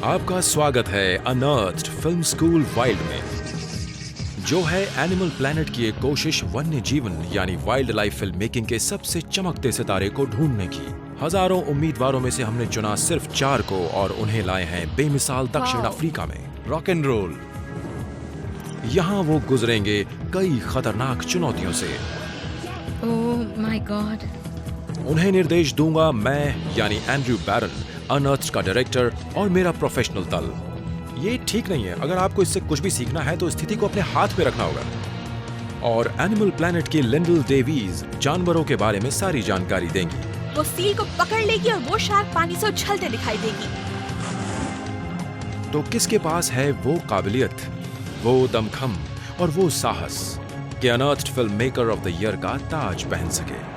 आपका स्वागत है अनअर्थड फिल्म स्कूल वाइल्ड में, जो है एनिमल प्लैनेट की एक कोशिश वन्य जीवन यानी वाइल्ड लाइफ फिल्म मेकिंग के सबसे चमकते सितारे को ढूंढने की। हजारों उम्मीदवारों में से हमने चुना सिर्फ 4 को और उन्हें लाए हैं बेमिसाल दक्षिण अफ्रीका में। Rock and roll. यहाँ वो गुजरेंगे कई खतरनाक चुनौतियों से। Oh my god. उन्हें निर्देश दूंगा मैं यानी एंड्रयू बैरन, अनअर्थड का डायरेक्टर और मेरा प्रोफेशनल दल। ये ठीक नहीं है। अगर आपको इससे कुछ भी सीखना है तो स्थिति को अपने हाथ में रखना होगा। और एनिमल प्लैनेट की लिंडल डेवीज जानवरों के बारे में सारी जानकारी देंगी। वो सील को पकड़ लेगी और वो शार्क पानी से उछलते दिखाई देगी। तो किसके पास है वो काबिलियत, वो दमखम और वो साहस कि अनअर्थड film maker of the year का ताज पहन सके।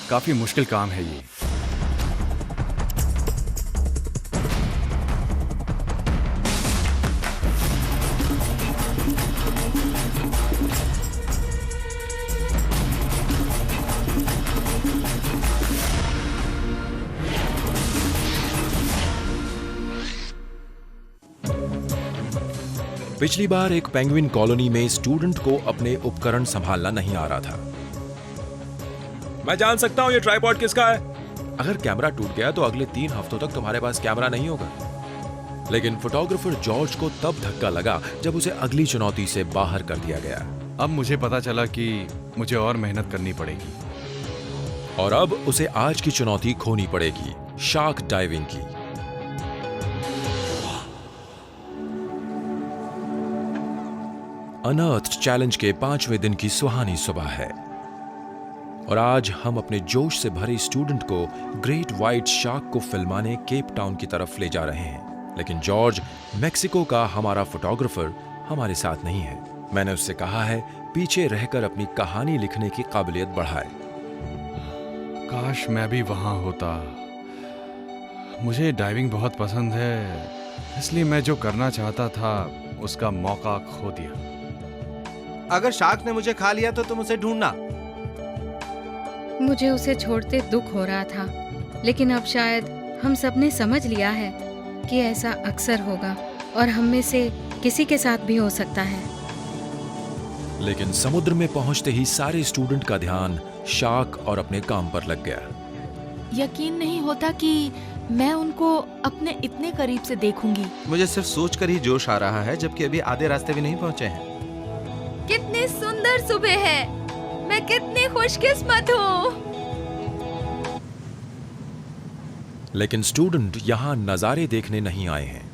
काफी मुश्किल काम है ये। पिछली बार एक पेंगुइन कॉलोनी में स्टूडेंट को अपने उपकरण संभालना नहीं आ रहा था। मैं जान सकता हूं ये ट्राइपॉड किसका है। अगर कैमरा टूट गया तो अगले 3 हफ्तों तक तुम्हारे पास कैमरा नहीं होगा। लेकिन फोटोग्राफर जॉर्ज को तब धक्का लगा जब उसे अगली चुनौती से बाहर कर दिया गया। अब मुझे पता चला कि मुझे और मेहनत करनी पड़ेगी। और अब उसे आज की चुनौती खोनी पड़ेगी, शार्क डाइविंग की। अनअर्थड चैलेंज के 5वें दिन की सुहानी सुबह है और आज हम अपने जोश से भरे स्टूडेंट को ग्रेट व्हाइट शार्क को फिल्माने केप टाउन की तरफ ले जा रहे हैं। लेकिन जॉर्ज, मेक्सिको का हमारा फोटोग्राफर, हमारे साथ नहीं है। मैंने उससे कहा है पीछे रहकर अपनी कहानी लिखने की काबिलियत बढ़ाए। काश मैं भी वहां होता। मुझे डाइविंग बहुत पसंद है, इसलिए मैं जो करना चाहता था उसका मौका खो दिया। अगर शार्क ने मुझे खा लिया तो तुम उसे ढूंढना। मुझे उसे छोड़ते दुख हो रहा था, लेकिन अब शायद हम सब ने समझ लिया है कि ऐसा अक्सर होगा और हम में से किसी के साथ भी हो सकता है। लेकिन समुद्र में पहुंचते ही सारे स्टूडेंट का ध्यान शार्क और अपने काम पर लग गया। यकीन नहीं होता कि मैं उनको अपने इतने करीब से देखूंगी। मुझे सिर्फ सोचकर ही जोश आ रहा है, जबकि अभी आधे रास्ते भी नहीं पहुंचे हैं। कितनी सुंदर सुबह है। मैं कितनी खुशकिस्मत हूँ। लेकिन स्टूडेंट यहाँ नजारे देखने नहीं आए हैं।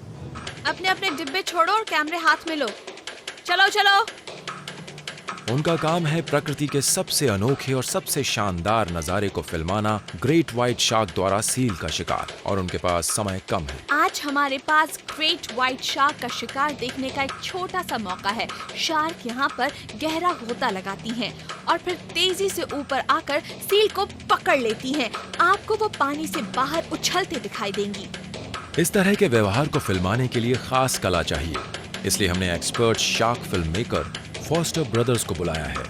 अपने अपने डिब्बे छोड़ो और कैमरे हाथ में लो। चलो चलो। उनका काम है प्रकृति के सबसे अनोखे और सबसे शानदार नजारे को फिल्माना, ग्रेट व्हाइट शार्क द्वारा सील का शिकार, और उनके पास समय कम है। आज हमारे पास ग्रेट व्हाइट शार्क का शिकार देखने का एक छोटा सा मौका है। शार्क यहाँ पर गहरा गोता लगाती हैं और फिर तेजी से ऊपर आकर सील को पकड़ लेती हैं। आपको वो पानी से बाहर उछलते दिखाई देंगी। इस तरह के व्यवहार को फिल्माने के लिए खास कला चाहिए, इसलिए हमने expert shark film maker foster brothers को बुलाया है।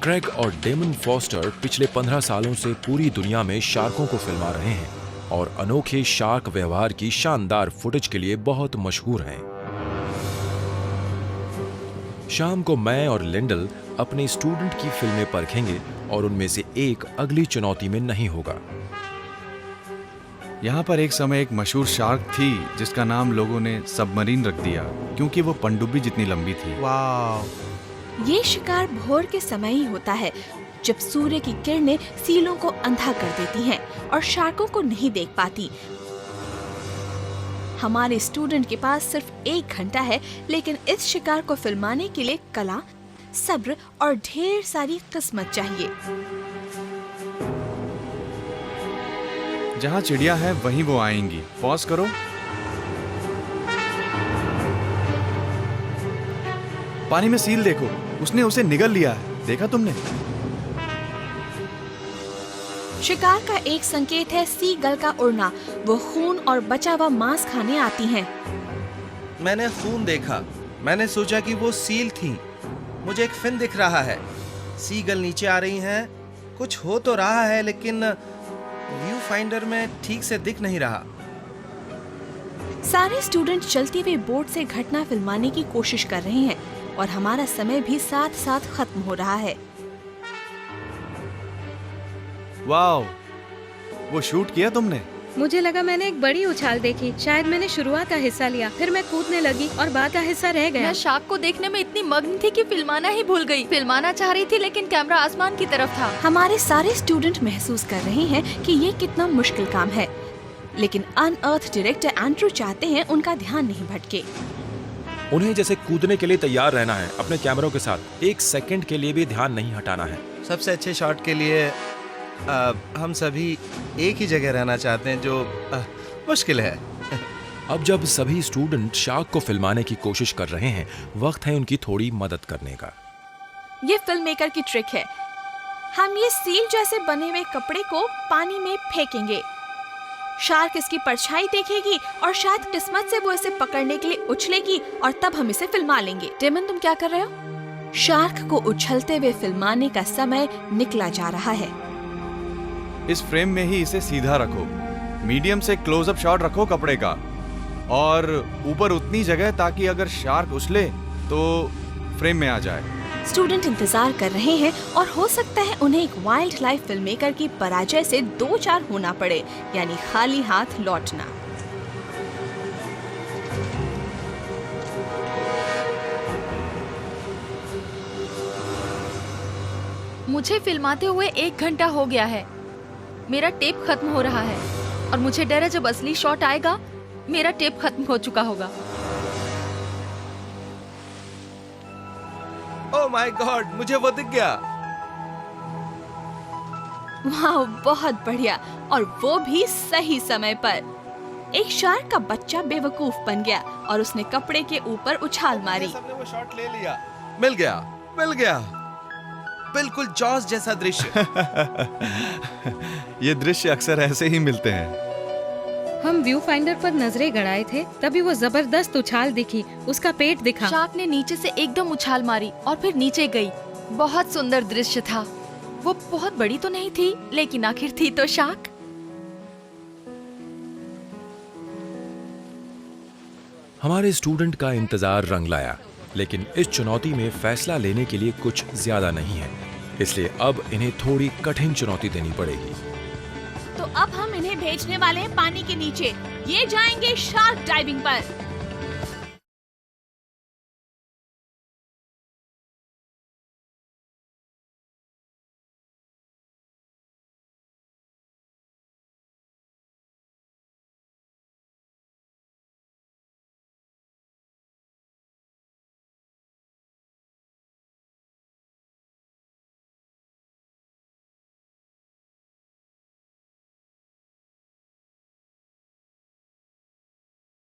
क्रेग और डेमन फॉस्टर पिछले 15 सालों से पूरी दुनिया में शार्कों को फिल्मा रहे हैं और अनोखे शार्क व्यवहार की शानदार फुटेज के लिए बहुत मशहूर हैं। शाम को मैं और लिंडल अपने स्टूडेंट की फिल्में परखेंगे और उनमें से एक अगली चुनौती में नहीं होगा। यहाँ पर एक समय एक मशहूर शार्क थी जिसका नाम लोगों ने सबमरीन रख दिया क्योंकि वो पनडुब्बी जितनी लंबी थी। वाह! ये शिकार भोर के समय ही होता है, जब सूर्य की किरणें सीलों को अंधा कर देती हैं और शार्कों को नहीं देख पाती। हमारे स्टूडेंट के पास सिर्फ 1 घंटा है, लेकिन इस शिकार को फिल्माने के लिए कला, सब्र और ढेर सारी किस्मत चाहिए। जहाँ चिड़िया है वहीं वो आएंगी। पॉज करो। पानी में सील देखो, उसने उसे निगल लिया है। देखा तुमने? शिकार का एक संकेत है सी गल का उड़ना। वो खून और बचा हुआ मांस खाने आती हैं। मैंने खून देखा। मैंने सोचा कि वो सील थी। मुझे एक फिन दिख रहा है। सी गल नीचे आ रही हैं। कुछ हो तो रहा है, लेकिन व्यू फाइंडर में ठीक से दिख नहीं रहा। सारे स्टूडेंट चलती हुई बोट से घटना फिल्माने की कोशिश कर रहे हैं और हमारा समय भी साथ साथ खत्म हो रहा है। वाओ, वो शूट किया तुमने? मुझे लगा मैंने एक बड़ी उछाल देखी, शायद मैंने शुरुआत का हिस्सा लिया, फिर मैं कूदने लगी और बाद का हिस्सा रह गया। मैं शार्क को देखने में इतनी मग्न थी कि फिल्माना ही भूल गई। फिल्माना चाह रही थी लेकिन कैमरा आसमान की तरफ था। हमारे सारे स्टूडेंट महसूस कर रहे हैं कि ये कितना मुश्किल काम है, लेकिन अनअर्थ डायरेक्टर एंड्रू चाहते हैं उनका ध्यान नहीं भटके। उन्हें जैसे कूदने के लिए तैयार रहना है, अपने कैमरों के साथ एक सेकंड के लिए भी ध्यान नहीं हटाना है। सबसे अच्छे शॉट के लिए हम सभी एक ही जगह रहना चाहते हैं, जो मुश्किल है। अब जब सभी स्टूडेंट शार्क को फिल्माने की कोशिश कर रहे हैं, वक्त है उनकी थोड़ी मदद करने का। ये फिल्म मेकर की ट्रिक है। हम ये सील जैसे बने हुए कपड़े को पानी में फेंकेंगे। शार्क इसकी परछाई देखेगी और शायद किस्मत से वो इसे पकड़ने के लिए उछलेगी और तब हम इसे फिल्मा लेंगे। डेमन, तुम क्या कर रहे हो? शार्क को उछलते हुए फिल्माने का समय निकला जा रहा है। इस फ्रेम में ही इसे सीधा रखो, मीडियम से क्लोज अप शॉट रखो कपड़े का, और ऊपर उतनी जगह ताकि अगर शार्क उछले तो फ्रेम में आ जाए। स्टूडेंट इंतजार कर रहे हैं और हो सकता है उन्हें एक वाइल्ड लाइफ फिल्म मेकर की पराजय से 2-4 होना पड़े, यानी खाली हाथ लौटना। मुझे फिल्माते हुए 1 घंटा हो गया है। मेरा टेप खत्म हो रहा है और मुझे डर है जब असली शॉट आएगा मेरा टेप खत्म हो चुका होगा। ओह माय गॉड, मुझे वो दिख गया। वाह, बहुत बढ़िया, और वो भी सही समय पर। एक शार्क का बच्चा बेवकूफ बन गया और उसने कपड़े के ऊपर उछाल मारी। सबने वो शॉट ले लिया। मिल गया, मिल गया। बिल्कुल जॉस जैसा दृश्य। ये दृश्य अक्सर ऐसे ही मिलते हैं। हम व्यू फाइंडर पर नजरें गड़ाए थे, तभी वो जबरदस्त उछाल दिखी, उसका पेट दिखा। शार्क ने नीचे से एकदम उछाल मारी और फिर नीचे गई। बहुत सुंदर दृश्य था। वो बहुत बड़ी तो नहीं थी, लेकिन आखिर थी तो शार्क। हमारे स्टूडेंट का इंतजार रंग लाया, लेकिन इस चुनौती में फैसला लेने के लिए कुछ ज्यादा नहीं है, इसलिए अब इन्हें थोड़ी कठिन चुनौती देनी पड़ेगी। तो अब हम इन्हें भेजने वाले हैं पानी के नीचे। ये जाएंगे शार्क डाइविंग पर।